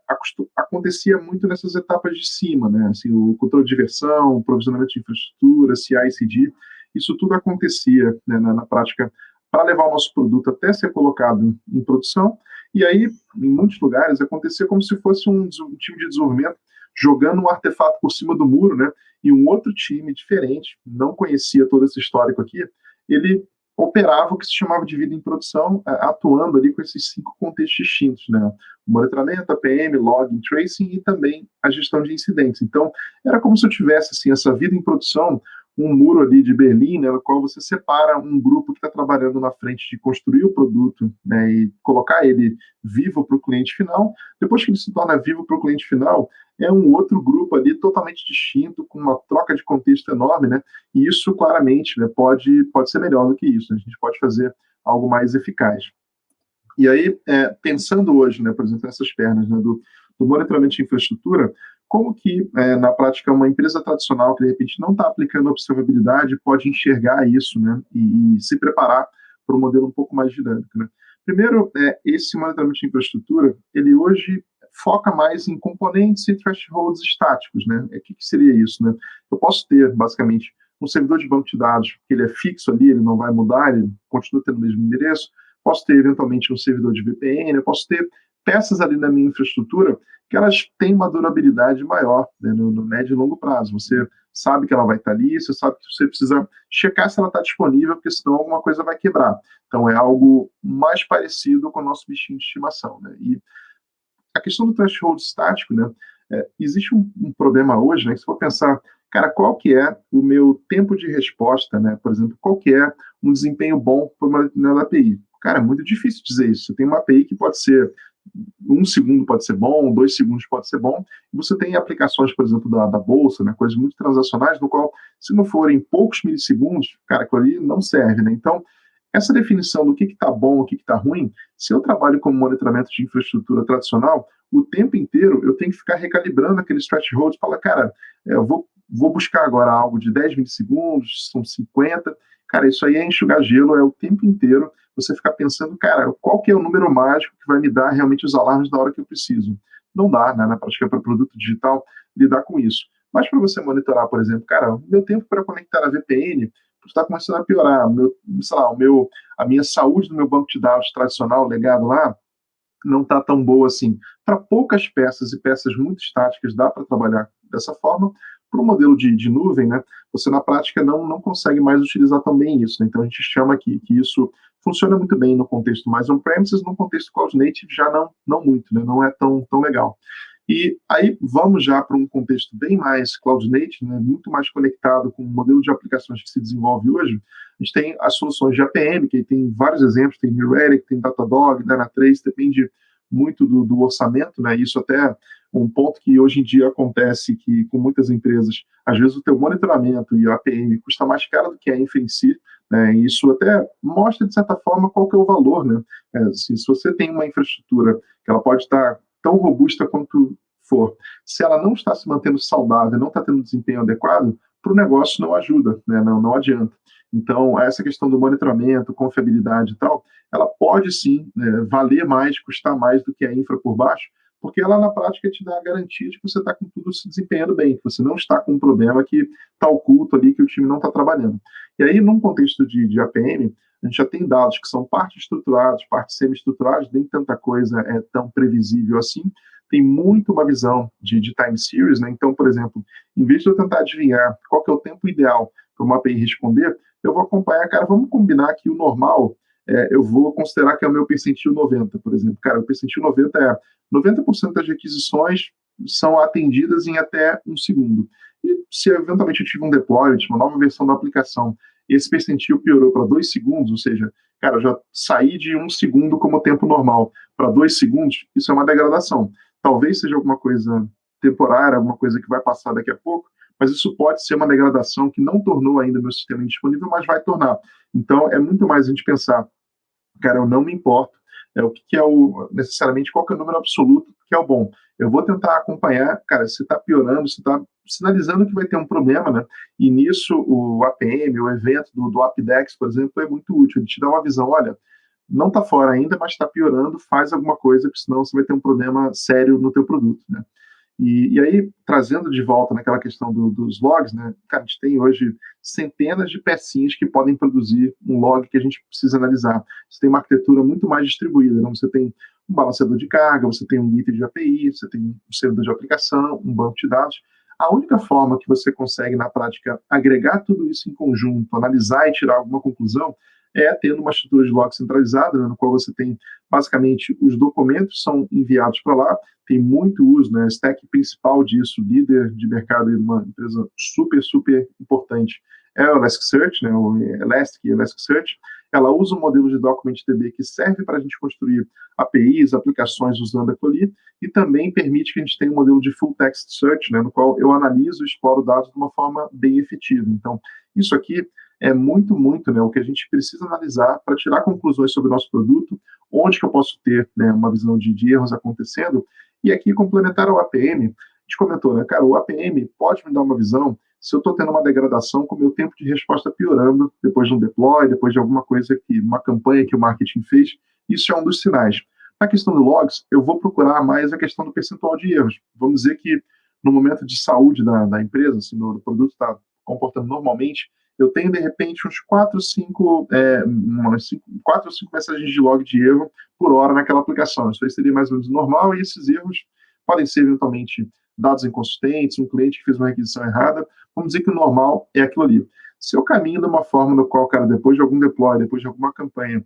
acontecia muito nessas etapas de cima, né, assim, o controle de versão, o provisionamento de infraestrutura, CI/CD, isso tudo acontecia, né, na prática, para levar o nosso produto até ser colocado em produção, e aí, em muitos lugares, acontecia como se fosse um time de desenvolvimento jogando um artefato por cima do muro, né, e um outro time diferente, não conhecia todo esse histórico aqui, ele operava o que se chamava de vida em produção, atuando ali com esses 5 contextos distintos, né? O monitoramento, APM, logging, tracing e também a gestão de incidentes. Então, era como se eu tivesse assim, essa vida em produção, um muro ali de Berlim, né, no qual você separa um grupo que está trabalhando na frente de construir o produto, né, e colocar ele vivo para o cliente final. Depois que ele se torna vivo para o cliente final, é um outro grupo ali totalmente distinto, com uma troca de contexto enorme, né? E isso claramente, né, pode ser melhor do que isso. Né? A gente pode fazer algo mais eficaz. E aí, pensando hoje, né, por exemplo, nessas pernas, né, do monitoramento de infraestrutura, como que, na prática, uma empresa tradicional que, de repente, não está aplicando observabilidade pode enxergar isso, né, e se preparar para um modelo um pouco mais dinâmico, né? Primeiro, esse monitoramento de infraestrutura, ele hoje foca mais em componentes e thresholds estáticos, né? O que seria isso, né? Eu posso ter, basicamente, um servidor de banco de dados que ele é fixo ali, ele não vai mudar, ele continua tendo o mesmo endereço. Posso ter, eventualmente, um servidor de VPN, eu posso ter peças ali na minha infraestrutura que elas têm uma durabilidade maior, né, no médio e longo prazo. Você sabe que ela vai estar ali, você sabe que você precisa checar se ela está disponível, porque senão alguma coisa vai quebrar. Então, é algo mais parecido com o nosso bichinho de estimação. Né? E a questão do threshold estático, né, existe um problema hoje, né, que se for pensar, cara, qual que é o meu tempo de resposta, né, por exemplo, qual que é um desempenho bom para uma determinada API? Cara, é muito difícil dizer isso. Você tem uma API que pode ser 1 segundo pode ser bom, 2 segundos pode ser bom, e você tem aplicações, por exemplo, da bolsa, né, coisas muito transacionais, no qual, se não forem poucos milissegundos, cara, aquilo ali não serve, né? Então, essa definição do que está bom, o que está ruim, se eu trabalho com monitoramento de infraestrutura tradicional, o tempo inteiro eu tenho que ficar recalibrando aqueles thresholds e falar, cara, eu vou buscar agora algo de 10 milissegundos, são 50, cara, isso aí é enxugar gelo, é o tempo inteiro você ficar pensando, cara, qual que é o número mágico que vai me dar realmente os alarmes na hora que eu preciso. Não dá, né, na prática, para produto digital, lidar com isso. mas para você monitorar, por exemplo, cara, o meu tempo para conectar a VPN está começando a piorar, sei lá, a minha saúde do meu banco de dados tradicional, legado lá, não está tão boa assim. Para poucas peças e peças muito estáticas, dá para trabalhar dessa forma. Para o modelo de nuvem, né, você na prática não consegue mais utilizar tão bem isso. Né? Então a gente chama aqui que isso funciona muito bem no contexto mais on-premises, no contexto cloud native já não muito, né, não é tão legal. E aí vamos já para um contexto bem mais cloud native, né, muito mais conectado com o modelo de aplicações que se desenvolve hoje. A gente tem as soluções de APM, que tem vários exemplos, tem New Relic, tem Datadog, Dynatrace, depende muito do orçamento, né? Isso até um ponto que hoje em dia acontece que com muitas empresas, às vezes o teu monitoramento e a APM custa mais caro do que a infra em si, né? E isso até mostra, de certa forma, qual que é o valor, né? Assim, se você tem uma infraestrutura que ela pode estar tão robusta quanto for, se ela não está se mantendo saudável, não está tendo desempenho adequado, para o negócio não ajuda, né? Não adianta. Então, essa questão do monitoramento, confiabilidade e tal, ela pode sim valer mais, custar mais do que a infra por baixo, porque ela na prática te dá a garantia de que você está com tudo se desempenhando bem, que você não está com um problema que está oculto ali, que o time não está trabalhando. E aí, num contexto de APM, a gente já tem dados que são parte estruturados, parte semi-estruturados, nem tanta coisa é tão previsível assim, tem muito uma visão de time series, né? Então, por exemplo, em vez de eu tentar adivinhar qual que é o tempo ideal para uma API responder, eu vou acompanhar, cara, vamos combinar que o normal, eu vou considerar que é o meu percentil 90, por exemplo. Cara, o percentil 90 é 90% das requisições são atendidas em até um segundo. E se eventualmente eu tive um deploy, uma nova versão da aplicação, esse percentil piorou para 2 segundos, ou seja, cara, eu já saí de 1 segundo como tempo normal para 2 segundos, isso é uma degradação. Talvez seja alguma coisa temporária, alguma coisa que vai passar daqui a pouco, mas isso pode ser uma degradação que não tornou ainda meu sistema indisponível, mas vai tornar. Então, é muito mais a gente pensar, cara, eu não me importo, o que é necessariamente qual que é o número absoluto que é o bom. Eu vou tentar acompanhar, cara, se está piorando, se está sinalizando que vai ter um problema, né? E nisso o APM, o evento do AppDex, por exemplo, é muito útil. Ele te dá uma visão, olha, não está fora ainda, mas está piorando, faz alguma coisa, porque senão você vai ter um problema sério no teu produto, né? E aí, trazendo de volta naquela questão dos logs, né? Cara, a gente tem hoje centenas de pecinhas que podem produzir um log que a gente precisa analisar. Você tem uma arquitetura muito mais distribuída, né? Você tem um balanceador de carga, você tem um gateway de API, você tem um servidor de aplicação, um banco de dados. A única forma que você consegue, na prática, agregar tudo isso em conjunto, analisar e tirar alguma conclusão, é tendo uma estrutura de log centralizada, né, no qual você tem, basicamente, os documentos são enviados para lá, tem muito uso, né, stack principal disso, líder de mercado de uma empresa super importante, é o Elasticsearch, né, o Elasticsearch. Ela usa um modelo de DocumentDB que serve para a gente construir APIs, aplicações usando aquilo ali, e também permite que a gente tenha um modelo de full text search, né, no qual eu analiso e exploro dados de uma forma bem efetiva. Então, isso aqui é muito, né, o que a gente precisa analisar para tirar conclusões sobre o nosso produto, onde que eu posso ter, né, uma visão de erros acontecendo, e aqui complementar o APM, a gente comentou, né, cara, o APM pode me dar uma visão se eu estou tendo uma degradação com o meu tempo de resposta piorando depois de um deploy, depois de alguma coisa uma campanha que o marketing fez, isso é um dos sinais. Na questão do logs, eu vou procurar mais a questão do percentual de erros. Vamos dizer que no momento de saúde da empresa, se o produto está comportando normalmente, eu tenho, de repente, uns 4 ou 5 mensagens de log de erro por hora naquela aplicação. Isso aí seria mais ou menos normal, e esses erros podem ser, eventualmente, dados inconsistentes, um cliente que fez uma requisição errada. Vamos dizer que o normal é aquilo ali. Se eu caminho de uma forma no qual, cara, depois de algum deploy, depois de alguma campanha,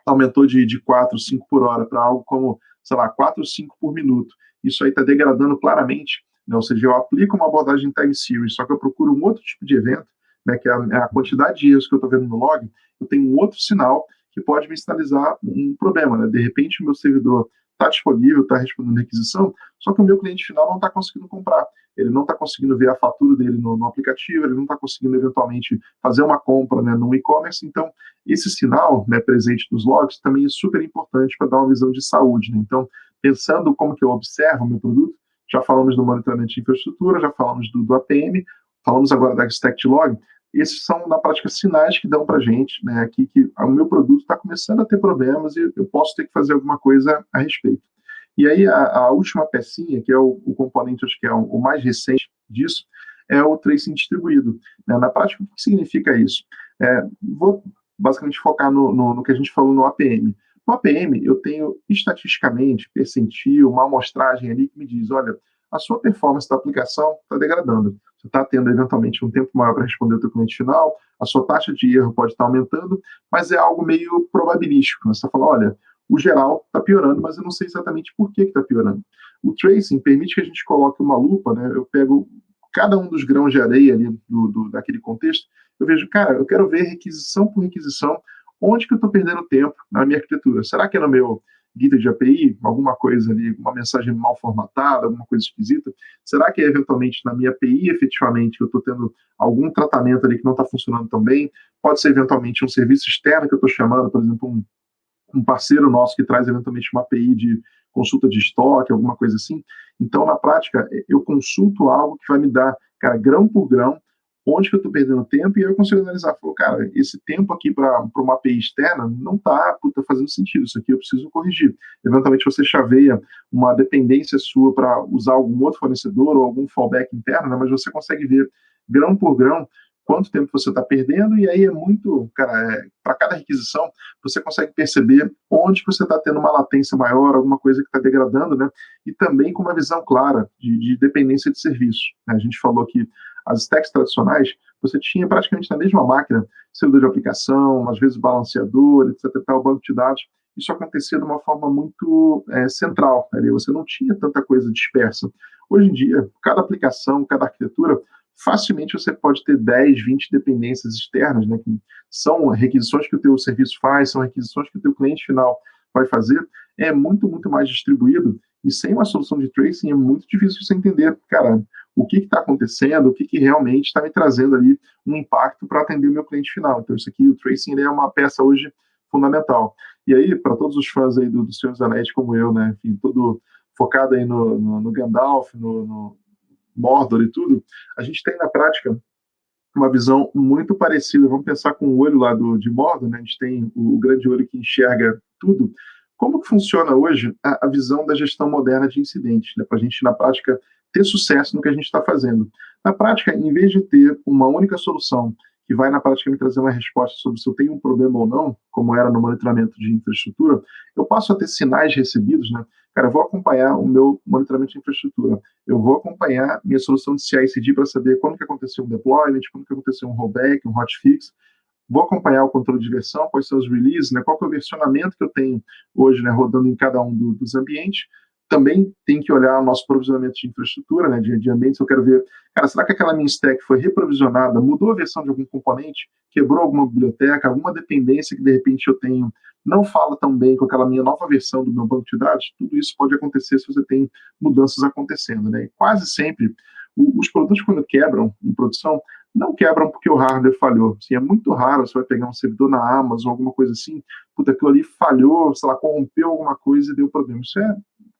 aumentou de 4, 5 por hora para algo como, sei lá, 4, 5 por minuto, isso aí está degradando claramente, né? Ou seja, eu aplico uma abordagem time series, só que eu procuro um outro tipo de evento, né, que é a quantidade de erros que eu estou vendo no log, eu tenho um outro sinal que pode me sinalizar um problema, né? De repente, o meu servidor está disponível, está respondendo requisição, só que o meu cliente final não está conseguindo comprar. Ele não está conseguindo ver a fatura dele no aplicativo, ele não está conseguindo, eventualmente, fazer uma compra, né, no e-commerce. Então, esse sinal, né, presente nos logs também é super importante para dar uma visão de saúde, né? Então, pensando como que eu observo o meu produto, já falamos do monitoramento de infraestrutura, já falamos do APM, falamos agora da Stacked Log. Esses são, na prática, sinais que dão para a gente, né, aqui, que o meu produto está começando a ter problemas e eu posso ter que fazer alguma coisa a respeito. E aí a última pecinha, que é o componente, acho que é o mais recente disso, é o tracing distribuído. Né? Na prática, o que significa isso? Vou basicamente focar no que a gente falou no APM. No APM, eu tenho estatisticamente, percentil, uma amostragem ali que me diz, olha, a sua performance da aplicação está degradando. Você está tendo, eventualmente, um tempo maior para responder o teu cliente final, a sua taxa de erro pode estar aumentando, mas é algo meio probabilístico. Né? Você está falando, olha, o geral está piorando, mas eu não sei exatamente por que está piorando. O tracing permite que a gente coloque uma lupa, né? Eu pego cada um dos grãos de areia ali daquele contexto, eu vejo, cara, eu quero ver requisição por requisição, onde que eu estou perdendo tempo na minha arquitetura. Será que é no meu guia de API, alguma coisa ali, uma mensagem mal formatada, alguma coisa esquisita? Será que é eventualmente na minha API, efetivamente, eu estou tendo algum tratamento ali que não está funcionando tão bem? Pode ser eventualmente um serviço externo que eu estou chamando, por exemplo, um parceiro nosso que traz eventualmente uma API de consulta de estoque, alguma coisa assim. Então, na prática, eu consulto algo que vai me dar, cara, grão por grão, onde que eu estou perdendo tempo, e eu consigo analisar, falo, cara, esse tempo aqui para uma API externa não está fazendo sentido, isso aqui eu preciso corrigir. Eventualmente você chaveia uma dependência sua para usar algum outro fornecedor ou algum fallback interno, né, mas você consegue ver grão por grão quanto tempo você está perdendo, e aí é muito, cara, para cada requisição, você consegue perceber onde você está tendo uma latência maior, alguma coisa que está degradando, né? E também com uma visão clara de dependência de serviço. Né? A gente falou que as stacks tradicionais, você tinha praticamente na mesma máquina servidor de aplicação, às vezes balanceador, etc, tal, banco de dados. Isso acontecia de uma forma muito central. Né? Você não tinha tanta coisa dispersa. Hoje em dia, cada aplicação, cada arquitetura, facilmente você pode ter 10, 20 dependências externas, né, que são requisições que o teu serviço faz, são requisições que o teu cliente final vai fazer, é muito, muito mais distribuído, e sem uma solução de tracing é muito difícil você entender, cara, o que está acontecendo, o que realmente está me trazendo ali um impacto para atender o meu cliente final. Então isso aqui, o tracing, ele é uma peça hoje fundamental. E aí, para todos os fãs aí do Senhor dos Anéis como eu, né, enfim, todo focado aí no Gandalf, no Mordor e tudo, a gente tem na prática uma visão muito parecida. Vamos pensar com o olho lá de Mordor, né? A gente tem o grande olho que enxerga tudo. Como que funciona hoje a visão da gestão moderna de incidentes, né? Para a gente, na prática, ter sucesso no que a gente está fazendo. Na prática, em vez de ter uma única solução que vai, na prática, me trazer uma resposta sobre se eu tenho um problema ou não, como era no monitoramento de infraestrutura, eu passo a ter sinais recebidos, né? Cara, eu vou acompanhar o meu monitoramento de infraestrutura, eu vou acompanhar minha solução de CI/CD para saber quando que aconteceu um deployment, quando que aconteceu um rollback, um hotfix, vou acompanhar o controle de versão, quais são os releases, né, qual que é o versionamento que eu tenho hoje, né, rodando em cada um dos ambientes. Também tem que olhar o nosso provisionamento de infraestrutura, né, de ambientes. Eu quero ver, cara, será que aquela minha stack foi reprovisionada, mudou a versão de algum componente, quebrou alguma biblioteca, alguma dependência que de repente eu tenho não fala tão bem com aquela minha nova versão do meu banco de dados? Tudo isso pode acontecer se você tem mudanças acontecendo, né? E quase sempre os produtos, quando quebram em produção, não quebram porque o hardware falhou. Assim, é muito raro você vai pegar um servidor na Amazon, alguma coisa assim, puta, aquilo ali falhou, sei lá, corrompeu alguma coisa e deu problema. Isso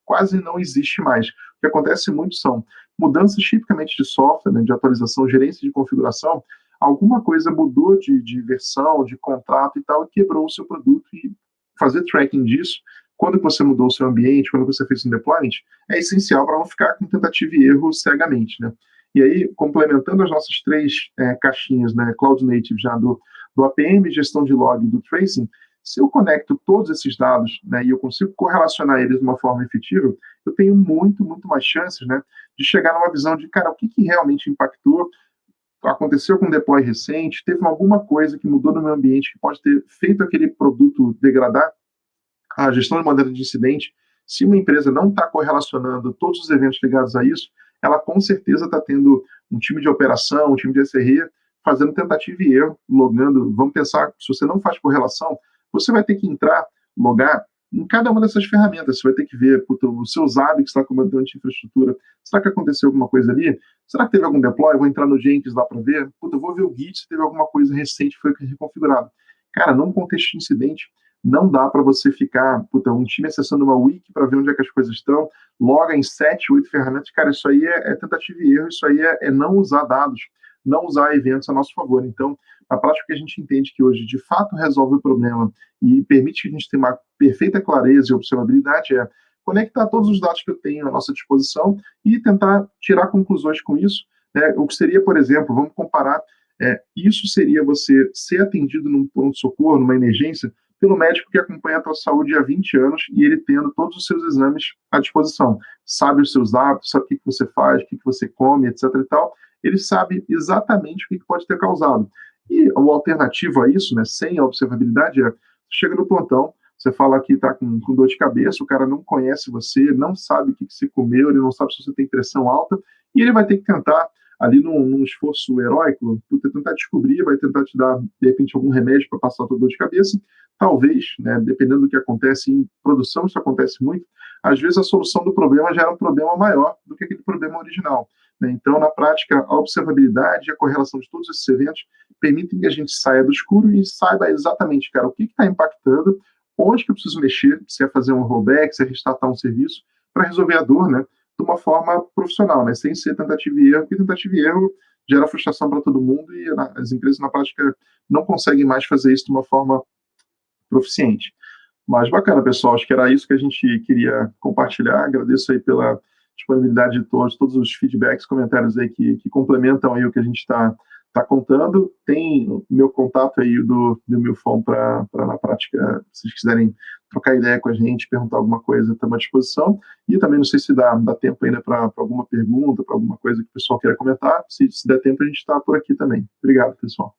quase não existe mais. O que acontece muito são mudanças tipicamente de software, né, de atualização, gerência de configuração, alguma coisa mudou de versão, de contrato e tal, e quebrou o seu produto, e fazer tracking disso, quando você mudou o seu ambiente, quando você fez um deployment, é essencial para não ficar com tentativa e erro cegamente, né? E aí, complementando as nossas três caixinhas, né, Cloud Native já do APM, gestão de log e do tracing, se eu conecto todos esses dados, né, e eu consigo correlacionar eles de uma forma efetiva, eu tenho muito, muito mais chances, né, de chegar numa visão de, cara, o que realmente impactou, aconteceu com um deploy recente, teve alguma coisa que mudou no meu ambiente que pode ter feito aquele produto degradar. A gestão de maneira de incidente, se uma empresa não está correlacionando todos os eventos ligados a isso, ela com certeza está tendo um time de operação, um time de SRE, fazendo tentativa e erro, logando. Vamos pensar, se você não faz correlação, você vai ter que entrar, logar em cada uma dessas ferramentas. Você vai ter que ver os seus hábitos lá como de infraestrutura. Será que aconteceu alguma coisa ali? Será que teve algum deploy? Eu vou entrar no Jenkins lá para ver. Eu vou ver o Git se teve alguma coisa recente que foi reconfigurado. Cara, num contexto de incidente, não dá para você ficar, um time acessando uma wiki para ver onde é que as coisas estão, loga em 7, 8 ferramentas. Cara, isso aí é tentativa e erro, isso aí é não usar dados, não usar eventos a nosso favor. Então, na prática, que a gente entende que hoje, de fato, resolve o problema e permite que a gente tenha uma perfeita clareza e observabilidade conectar todos os dados que eu tenho à nossa disposição e tentar tirar conclusões com isso. O que seria, por exemplo, vamos comparar, isso seria você ser atendido num pronto-socorro, numa emergência, pelo médico que acompanha a tua saúde há 20 anos e ele tendo todos os seus exames à disposição. Sabe os seus hábitos, sabe o que você faz, o que você come, etc. e tal. Ele sabe exatamente o que pode ter causado. E o alternativo a isso, né, sem a observabilidade, você chega no plantão, você fala que está com dor de cabeça, o cara não conhece você, não sabe o que você comeu, ele não sabe se você tem pressão alta, e ele vai ter que tentar, ali num esforço heróico, tentar descobrir, vai tentar te dar, de repente, algum remédio para passar a tua dor de cabeça. Talvez, né, dependendo do que acontece em produção, isso acontece muito, às vezes a solução do problema gera um problema maior do que aquele problema original. Né? Então, na prática, a observabilidade e a correlação de todos esses eventos permitem que a gente saia do escuro e saiba exatamente, cara, o que está impactando, onde que eu preciso mexer, se é fazer um rollback, se é restartar um serviço, para resolver a dor, né, de uma forma profissional, né, sem ser tentativa e erro, porque tentativa e erro gera frustração para todo mundo e as empresas, na prática, não conseguem mais fazer isso de uma forma proficiente. Mas bacana, pessoal, acho que era isso que a gente queria compartilhar. Agradeço aí pela disponibilidade de todos os feedbacks, comentários aí que complementam aí o que a gente está contando. Tem o meu contato aí do Milfon para, na prática, se vocês quiserem trocar ideia com a gente, perguntar alguma coisa, estamos à disposição. E também não sei se dá tempo ainda para alguma pergunta, para alguma coisa que o pessoal queira comentar. Se der tempo, a gente está por aqui também. Obrigado, pessoal.